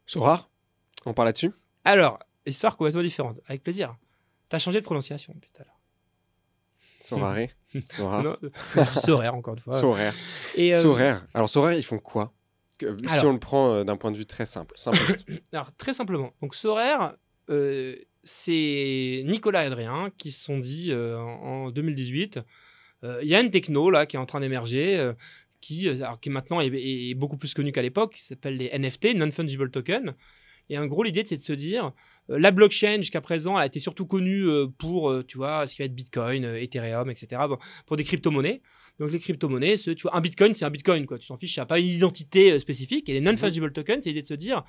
Sorare, on parle là-dessus. Alors, histoire complètement différente, avec plaisir. T'as changé de prononciation depuis tout à l'heure. Sorare. Sorare. Non, je dis Sorare encore une fois. Sorare. Et, Sorare. Alors, Sorare, ils font quoi? Si Alors. on le prend d'un point de vue très simple. Simpliste. Alors, très simplement. Donc, Sorare, c'est Nicolas et Adrien qui se sont dit en 2018, il y a une techno là qui est en train d'émerger, qui maintenant est beaucoup plus connue qu'à l'époque, qui s'appelle les NFT, Non-Fungible Token. Et en gros, l'idée, c'est de se dire, la blockchain, jusqu'à présent, elle a été surtout connue pour, tu vois, ce qui va être Bitcoin, Ethereum, etc., pour des crypto-monnaies. Donc, les crypto-monnaies, tu vois, un Bitcoin, c'est un Bitcoin, quoi. Tu t'en fiches, ça n'a pas une identité spécifique. Et les non-fungible tokens, c'est l'idée de se dire,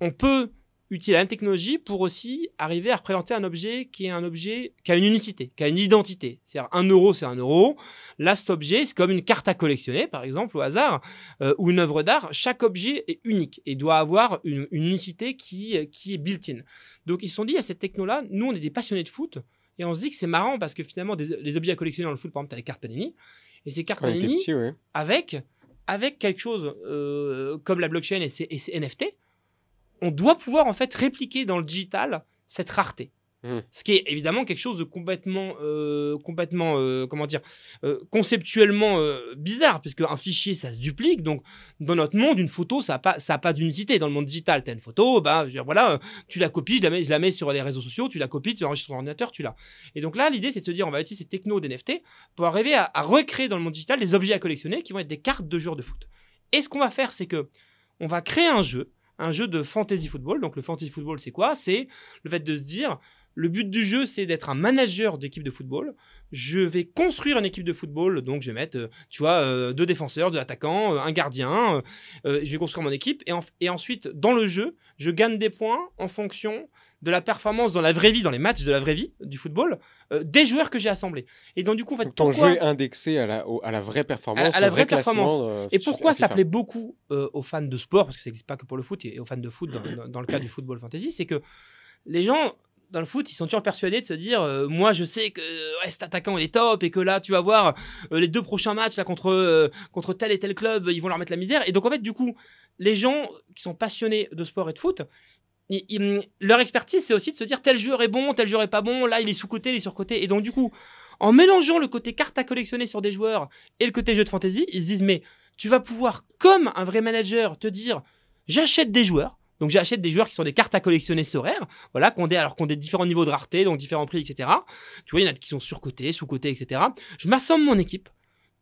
on peut utiliser la même technologie pour aussi arriver à représenter un objet qui a une unicité, qui a une identité. C'est-à-dire, 1 euro, c'est 1 euro. Là, cet objet, c'est comme une carte à collectionner, par exemple, au hasard, ou une œuvre d'art. Chaque objet est unique et doit avoir une unicité qui est built-in. Donc, ils se sont dit, à cette techno-là, nous, on est des passionnés de foot, et on se dit que c'est marrant parce que finalement, les objets à collectionner dans le foot, par exemple, tu as les cartes Panini, et ces cartes Panini, petit, ouais. avec quelque chose comme la blockchain et ses NFT, on doit pouvoir en fait répliquer dans le digital cette rareté. Ce qui est évidemment quelque chose de complètement conceptuellement bizarre, puisque un fichier, ça se duplique. Donc, dans notre monde, une photo, ça a pas d'unicité. Dans le monde digital, tu as une photo, je veux dire, voilà, tu la copies, je la mets sur les réseaux sociaux, tu la copies, tu l'enregistres sur ton ordinateur, tu l'as. Et donc là, l'idée, c'est de se dire, on va utiliser ces technos d'NFT pour arriver à recréer dans le monde digital des objets à collectionner qui vont être des cartes de joueurs de foot. Et ce qu'on va faire, c'est que on va créer un jeu de fantasy football. Donc le fantasy football, c'est quoi? C'est le fait de se dire, le but du jeu, c'est d'être un manager d'équipe de football. Je vais construire une équipe de football, donc je vais mettre, 2 défenseurs, 2 attaquants, un gardien. Je vais construire mon équipe et ensuite, dans le jeu, je gagne des points en fonction de la performance dans la vraie vie, dans les matchs de la vraie vie du football, des joueurs que j'ai assemblés. Et donc du coup, en fait, donc, ton jeu est indexé à la vraie performance, à la vraie performance. Et pourquoi pourquoi ça plaît beaucoup aux fans de sport, parce que ça n'existe pas que pour le foot et aux fans de foot dans le cas du football fantasy, c'est que les gens dans le foot, ils sont toujours persuadés de se dire moi je sais que cet attaquant il est top et que là tu vas voir les 2 prochains matchs là, contre tel et tel club, ils vont leur mettre la misère. Et donc en fait du coup, les gens qui sont passionnés de sport et de foot, leur expertise, c'est aussi de se dire tel joueur est bon, tel joueur est pas bon, là il est sous-coté, il est sur-coté. Et donc du coup, en mélangeant le côté carte à collectionner sur des joueurs et le côté jeu de fantasy, ils se disent mais tu vas pouvoir, comme un vrai manager, te dire j'achète des joueurs. Donc j'achète des joueurs qui sont des cartes à collectionner Sorare, voilà, qu'on a des différents niveaux de rareté, donc différents prix, etc. Tu vois, il y en a qui sont surcotés, sous-cotés, etc. Je m'assemble mon équipe.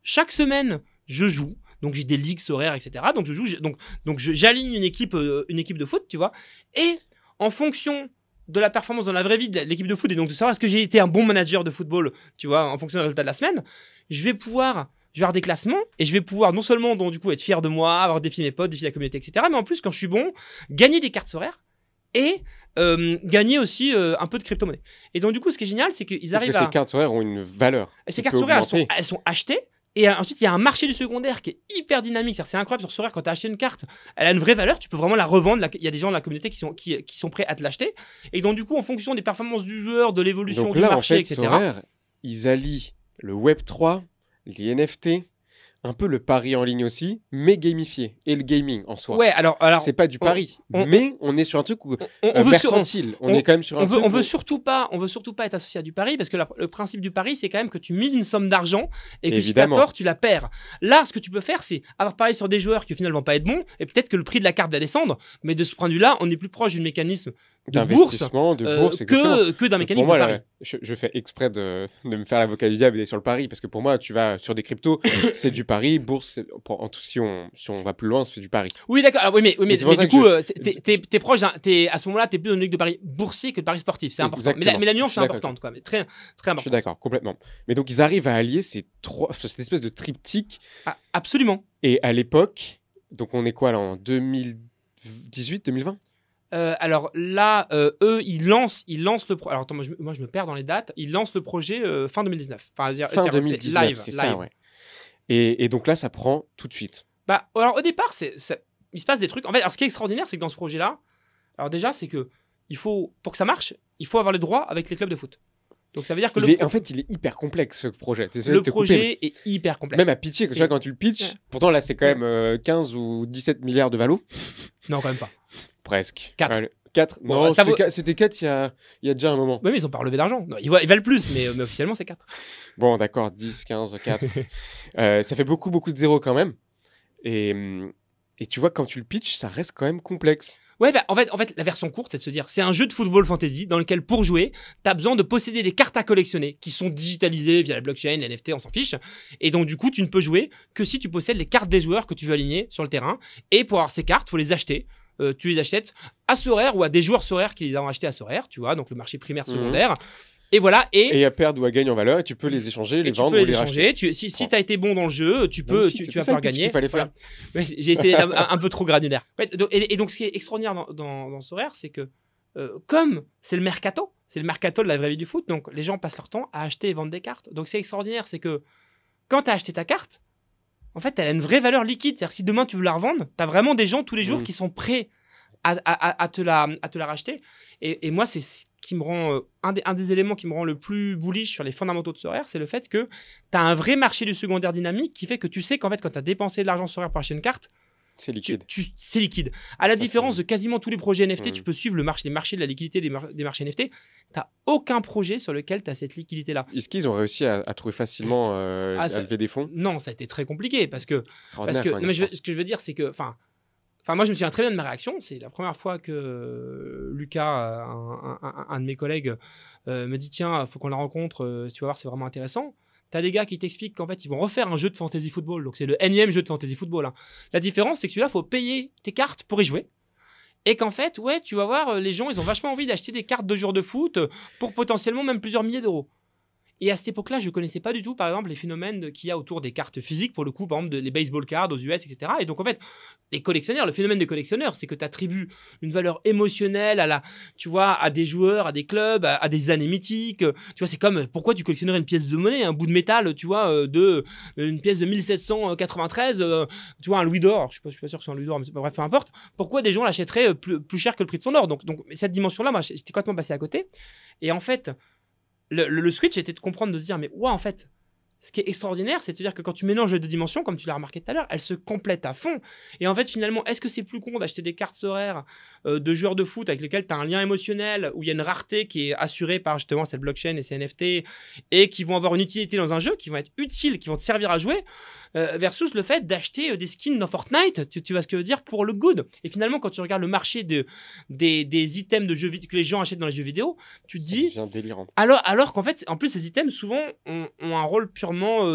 Chaque semaine, je joue. Donc j'ai des ligues Sorare, etc. Donc je joue, donc j'aligne une équipe de foot, tu vois. Et en fonction de la performance dans la vraie vie de l'équipe de foot, et donc de savoir est-ce que j'ai été un bon manager de football, tu vois, en fonction des résultats de la semaine, je vais avoir des classements et je vais pouvoir non seulement donc du coup être fier de moi, avoir défié mes potes, défier la communauté, etc. Mais en plus, quand je suis bon, gagner des cartes Sorare et gagner aussi un peu de crypto-monnaie. Et donc du coup, ce qui est génial, c'est qu'ils arrivent ces cartes Sorare ont une valeur. Et ces cartes Sorare, elles sont achetées. Et ensuite, il y a un marché du secondaire qui est hyper dynamique. C'est incroyable sur Sorare, quand tu as acheté une carte, elle a une vraie valeur, tu peux vraiment la revendre. Il y a des gens de la communauté qui sont prêts à te l'acheter. Et donc, du coup, en fonction des performances du joueur, de l'évolution du marché, etc. Sorare, ils allient le Web3, les NFT, un peu le pari en ligne aussi, mais gamifié, et le gaming en soi. Ouais, alors c'est pas du pari, mais on est sur un truc mercantile. On est quand même sur un truc. On veut surtout pas être associé à du pari, parce que le principe du pari, c'est quand même que tu mises une somme d'argent et que si t'as tort, tu la perds. Là, ce que tu peux faire, c'est avoir parié sur des joueurs qui au final vont pas être bons, et peut-être que le prix de la carte va descendre, mais de ce point de vue-là, on est plus proche d'un mécanisme d'investissement, de bourse, que d'un mécanisme de pari. Je fais exprès de me faire l'avocat du diable et d'aller sur le pari, parce que pour moi, tu vas sur des cryptos, c'est du pari, bourse, si on va plus loin, ça fait du pari. Oui, d'accord. Oui, mais du coup, t'es proche, à ce moment-là, t'es plus dans une ligue de pari boursier que de pari sportif. C'est important. Mais la nuance, c'est importante, quoi. Mais très, très important. Je suis d'accord, complètement. Mais donc, ils arrivent à allier cette espèce de triptyque. Ah, absolument. Et à l'époque, donc on est quoi là, en 2018, 2020 ? Alors là, eux, ils lancent le projet. Alors attends, moi je me perds dans les dates. Ils lancent le projet fin 2019. Enfin, fin 2019, live, c'est ça, ouais. Et donc là, ça prend tout de suite. Alors au départ, il se passe des trucs. En fait, alors ce qui est extraordinaire, c'est que dans ce projet-là, alors déjà, c'est que pour que ça marche, il faut avoir les droits avec les clubs de foot. Donc ça veut dire que en fait, il est hyper complexe ce projet. Le projet est hyper complexe. Même à pitcher, tu vois, quand tu le pitches, pourtant là, c'est quand même 15 ou 17 milliards de valo. Non, quand même pas. Presque. 4. 4 Bon, non, ça vaut- c'était 4 il y a déjà un moment. Oui, mais ils ont pas relevé d'argent. Non, ils valent plus, mais officiellement, c'est 4. Bon, d'accord, 10, 15, 4. Ça fait beaucoup, beaucoup de zéros quand même. Et, et tu vois, quand tu le pitches, ça reste quand même complexe. Ouais, bah, en fait, la version courte, c'est de se dire, c'est un jeu de football fantasy dans lequel, pour jouer, tu as besoin de posséder des cartes à collectionner qui sont digitalisées via la blockchain, les NFT, on s'en fiche. Et donc, du coup, tu ne peux jouer que si tu possèdes les cartes des joueurs que tu veux aligner sur le terrain. Et pour avoir ces cartes, il faut les acheter. Tu les achètes à Sorare ou à des joueurs Sorare qui les ont achetés à Sorare, tu vois, donc le marché primaire, secondaire. Et voilà. Et à perdre ou à gagner en valeur, et tu peux les échanger, les vendre ou les racheter. Si tu as été bon dans le jeu, tu vas pouvoir gagner. Fallait faire. Ouais, j'ai essayé un peu trop granulaire. Ouais, et donc, ce qui est extraordinaire dans Sorare, c'est que comme c'est le mercato de la vraie vie du foot, donc les gens passent leur temps à acheter et vendre des cartes. Donc c'est extraordinaire, c'est que quand tu as acheté ta carte, en fait, elle a une vraie valeur liquide. C'est-à-dire que si demain tu veux la revendre, tu as vraiment des gens tous les jours qui sont prêts à te la racheter. Et moi, c'est ce qui me rend un des éléments qui me rend le plus bullish sur les fondamentaux de Sorare, c'est le fait que tu as un vrai marché du secondaire dynamique qui fait que tu sais qu'en fait, quand tu as dépensé de l'argent Sorare pour acheter une carte, c'est liquide. C'est liquide. À la différence de quasiment tous les projets NFT, tu peux suivre les marchés de la liquidité des marchés NFT. Tu n'as aucun projet sur lequel tu as cette liquidité-là. Est-ce qu'ils ont réussi à trouver facilement à lever des fonds? Non, ça a été très compliqué parce que non, mais ce que je veux dire, c'est que moi, je me souviens très bien de ma réaction. C'est la première fois que Lucas, un de mes collègues, me dit tiens, faut qu'on la rencontre. Tu vas voir, c'est vraiment intéressant. T'as des gars qui t'expliquent qu'en fait, ils vont refaire un jeu de fantasy football. Donc, c'est le énième jeu de fantasy football. Hein. La différence, c'est que celui-là, il faut payer tes cartes pour y jouer. Et qu'en fait, ouais, tu vas voir, les gens, ils ont vachement envie d'acheter des cartes de joueurs de foot pour potentiellement même plusieurs milliers d'euros. Et à cette époque-là, je ne connaissais pas du tout, par exemple, les phénomènes qu'il y a autour des cartes physiques, pour le coup, par exemple, les baseball cards aux US, etc. Et donc, en fait, les collectionneurs, le phénomène des collectionneurs, c'est que tu attribues une valeur émotionnelle tu vois, à des joueurs, à des clubs, à des années mythiques. Tu vois, c'est comme, pourquoi tu collectionnerais une pièce de monnaie, un bout de métal, tu vois, une pièce de 1793, tu vois, un louis d'or. Je suis pas sûr que ce soit un louis d'or, mais bref, peu importe. Pourquoi des gens l'achèteraient plus cher que le prix de son or? Donc cette dimension-là, moi, j'étais complètement passé à côté. Et en fait, le switch était de comprendre, de se dire, mais ouais, en fait, ce qui est extraordinaire, c'est de se dire que quand tu mélanges les deux dimensions, comme tu l'as remarqué tout à l'heure, elles se complètent à fond. Et en fait, finalement, est-ce que c'est plus con d'acheter des cartes Sorare de joueurs de foot avec lesquels tu as un lien émotionnel, où il y a une rareté qui est assurée par justement cette blockchain et ces NFT, et qui vont avoir une utilité dans un jeu, qui vont être utiles, qui vont te servir à jouer, versus le fait d'acheter des skins dans Fortnite, tu vois ce que je veux dire, pour le good. Et finalement, quand tu regardes le marché des items de jeux vidéo que les gens achètent dans les jeux vidéo, tu te dis... Ça devient délirant. Alors qu'en fait, en plus, ces items, souvent, ont un rôle purement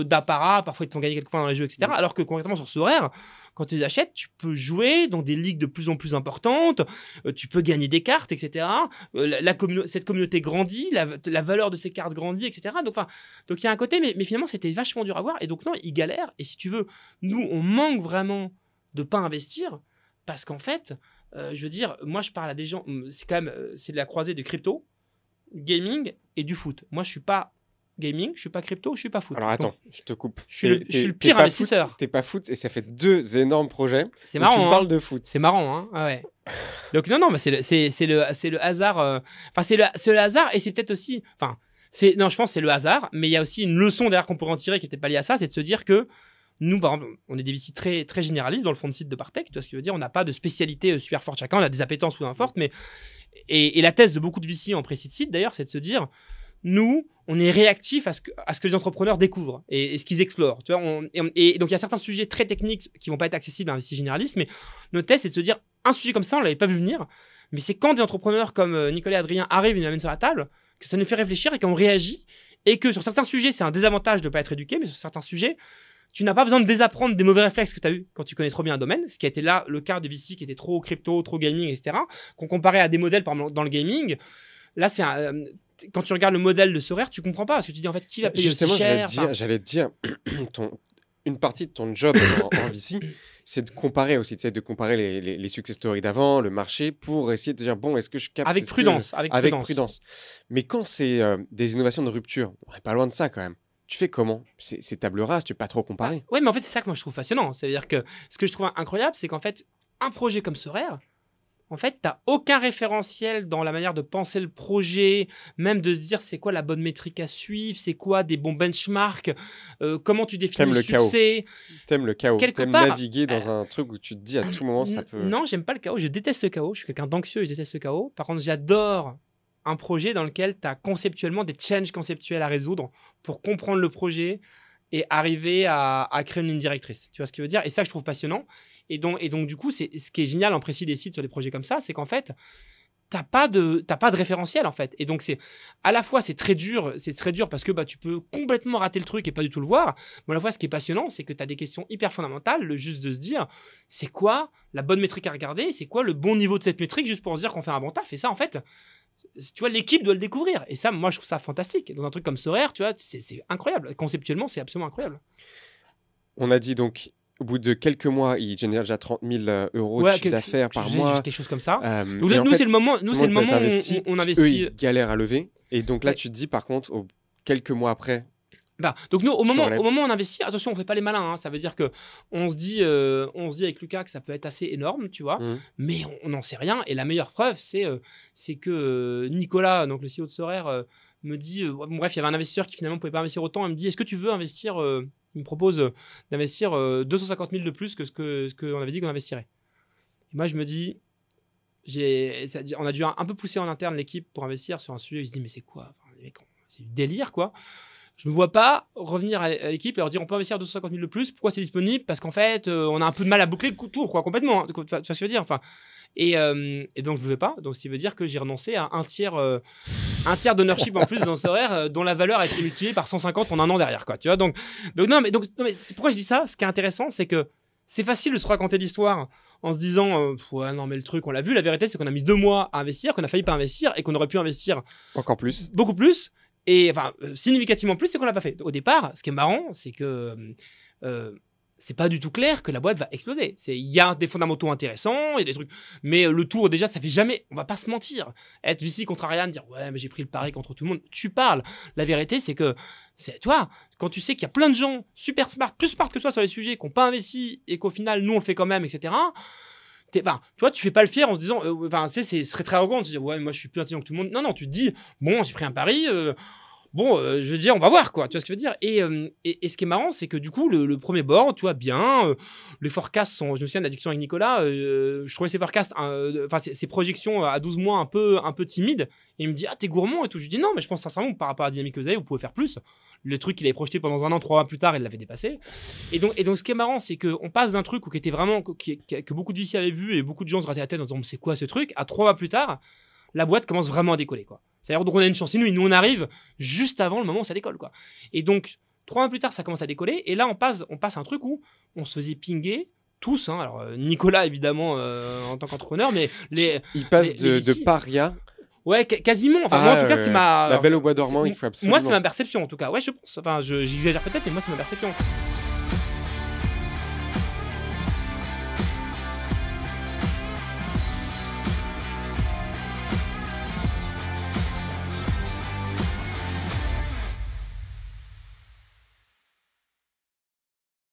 d'apparat, parfois ils te font gagner quelques points dans les jeux, etc. Alors que concrètement, sur Sorare, quand tu les achètes, tu peux jouer dans des ligues de plus en plus importantes, tu peux gagner des cartes, etc. Cette communauté grandit, la valeur de ces cartes grandit, etc. Donc il y a un côté, mais finalement, c'était vachement dur à voir. Et donc, non, ils galèrent. Et si tu veux, nous, on manque vraiment de pas investir parce qu'en fait, je veux dire, moi, je parle à des gens, c'est quand même, c'est de la croisée de crypto, gaming et du foot. Moi, je suis pas gaming, je suis pas crypto, je suis pas foot. Alors attends, je te coupe. Je suis le pire investisseur. T'es pas foot et ça fait 2 énormes projets. C'est marrant. Tu me parles de foot. C'est marrant, hein. Ah ouais. Donc non, mais c'est le hasard. Enfin, c'est le hasard et c'est peut-être aussi. Enfin, non, je pense que c'est le hasard, mais il y a aussi une leçon derrière qu'on pourrait en tirer qui n'était pas liée à ça, c'est de se dire que nous, par exemple, on est des VC très, très généralistes dans le fond de site de Partech. Tu vois ce que je veux dire? On n'a pas de spécialité super forte chacun, on a des appétences ou fortes, mais et la thèse de beaucoup de VC en pré-seed site d'ailleurs, c'est de se dire, nous, on est réactif à ce que les entrepreneurs découvrent et ce qu'ils explorent. Tu vois, et donc il y a certains sujets très techniques qui vont pas être accessibles à un VC généraliste, mais notre thèse, c'est de se dire, un sujet comme ça, on l'avait pas vu venir, mais c'est quand des entrepreneurs comme Nicolas et Adrien arrivent et nous amènent sur la table que ça nous fait réfléchir et qu'on réagit, et que sur certains sujets, c'est un désavantage de ne pas être éduqué, mais sur certains sujets, tu n'as pas besoin de désapprendre des mauvais réflexes que tu as eu quand tu connais trop bien un domaine, ce qui a été là le cas de VC qui était trop crypto, trop gaming, etc., qu'on comparait à des modèles par exemple, dans le gaming. Là, quand tu regardes le modèle de Sorare, tu comprends pas, parce que tu dis en fait qui va payer aussi cher. J'allais te dire, une partie de ton job en VC, c'est de comparer aussi, de comparer les success stories d'avant, le marché, pour essayer de dire, bon, est-ce que je capte... Avec prudence. Mais quand c'est des innovations de rupture, on n'est pas loin de ça quand même. Tu fais comment? C'est table rase, tu peux pas trop comparer. Ouais, mais en fait, c'est ça que moi je trouve fascinant. C'est-à-dire que ce que je trouve incroyable, c'est qu'en fait, un projet comme Sorare, en fait, tu n'as aucun référentiel dans la manière de penser le projet, même de se dire c'est quoi la bonne métrique à suivre, c'est quoi des bons benchmarks, comment tu définis le succès. T'aimes le chaos. Quelque T'aimes part, naviguer dans un truc où tu te dis à tout moment ça peut... Non, j'aime pas le chaos. Je déteste le chaos. Je suis quelqu'un d'anxieux et je déteste le chaos. Par contre, j'adore un projet dans lequel tu as conceptuellement des challenges conceptuels à résoudre pour comprendre le projet et arriver à créer une ligne directrice. Tu vois ce que je veux dire? Et ça, je trouve passionnant. Et donc, du coup, c'est ce qui est génial en précis des sites sur les projets comme ça, c'est qu'en fait, t'as pas de référentiel, en fait. Et donc, à la fois, c'est très dur parce que tu peux complètement rater le truc et pas du tout le voir. Mais à la fois, ce qui est passionnant, c'est que tu as des questions hyper fondamentales, juste de se dire, c'est quoi la bonne métrique à regarder? C'est quoi le bon niveau de cette métrique, juste pour se dire qu'on fait un bon taf? Et ça, en fait, tu vois, l'équipe doit le découvrir. Et ça, moi, je trouve ça fantastique. Dans un truc comme Sorare, tu vois, c'est incroyable. Conceptuellement, c'est absolument incroyable. On a dit donc, au bout de quelques mois, il génère déjà 30 000 euros de chiffre d'affaires par mois. Quelque chose comme ça. Donc là, nous, c'est le moment où on investit. Eux, ils galèrent à lever. Et donc là, tu te dis, par contre, quelques mois après... donc nous, au moment où on investit, attention, on fait pas les malins. Hein, ça veut dire que on se dit avec Lucas que ça peut être assez énorme, tu vois, mais on n'en sait rien. Et la meilleure preuve, c'est que Nicolas, donc le CEO de Sorare, me dit, bref, il y avait un investisseur qui finalement pouvait pas investir autant. Il me dit, est-ce que tu veux investir il me propose d'investir 250 000 de plus que ce qu'on avait dit qu'on investirait. Et moi, je me dis, on a dû un peu pousser en interne l'équipe pour investir sur un sujet. Ils se disent, mais c'est quoi? C'est du délire, quoi. Je ne me vois pas revenir à l'équipe et leur dire, on peut investir 250 000 de plus. Pourquoi c'est disponible? Parce qu'en fait, on a un peu de mal à boucler le tour, quoi, complètement. Tu vois ce que je veux dire? Enfin, et donc, je ne veux pas. Donc, ce qui veut dire que j'ai renoncé à un tiers d'ownership en plus dans Sorare, dont la valeur a été multipliée par 150 en un an derrière, quoi. Tu vois, donc c'est pourquoi je dis ça. Ce qui est intéressant, c'est que c'est facile de se raconter l'histoire en se disant ouais, non, mais le truc, on l'a vu. La vérité, c'est qu'on a mis 2 mois à investir, qu'on a failli pas investir et qu'on aurait pu investir encore plus. Beaucoup plus. Et enfin, significativement plus, c'est qu'on l'a pas fait. Au départ, ce qui est marrant, c'est que c'est pas du tout clair que la boîte va exploser. Il y a des fondamentaux intéressants, il y a des trucs, mais le tour déjà, ça fait jamais. On va pas se mentir. Être Vici contre Ariane, dire ouais, mais j'ai pris le pari contre tout le monde. Tu parles. La vérité, c'est que toi, quand tu sais qu'il y a plein de gens super smart, plus smart que toi sur les sujets, qui n'ont pas investi et qu'au final, nous on le fait quand même, etc. Tu vois, tu fais pas le fier en se disant, ce serait très arrogant de se dire ouais, moi je suis plus intelligent que tout le monde. Non, tu te dis bon, j'ai pris un pari. Je veux dire, on va voir, quoi. Tu vois ce que je veux dire? Et ce qui est marrant, c'est que du coup, le premier board, tu vois, bien, les forecasts sont... Je me souviens de la discussion avec Nicolas, je trouvais ces forecasts, ces projections à 12 mois un peu timides. Et il me dit, ah, t'es gourmand et tout. Je lui dis, non, mais je pense sincèrement, par rapport à la dynamique que vous avez, vous pouvez faire plus. Le truc qu'il avait projeté pendant 1 an, 3 mois plus tard, il l'avait dépassé. Et donc, ce qui est marrant, c'est qu'on passe d'un truc qui était vraiment... que beaucoup de VC avaient vu et beaucoup de gens se grattaient la tête en disant, c'est quoi ce truc? À 3 mois plus tard, la boîte commence vraiment à décoller, quoi. C'est-à-dire donc on a une chance. Nous, on arrive juste avant le moment où ça décolle, quoi. Et donc, 3 mois plus tard, ça commence à décoller. Et là, on passe à un truc où on se faisait pinguer tous. Hein. Alors, Nicolas, évidemment, en tant qu'entrepreneur, mais il passe de paria. Ouais, quasiment. Enfin, moi, en tout cas, c'est ma... La Belle au bois dormant, il faut absolument... Moi, c'est ma perception, en tout cas. Ouais, je pense. Enfin, j'exagère peut-être, mais moi, c'est ma perception.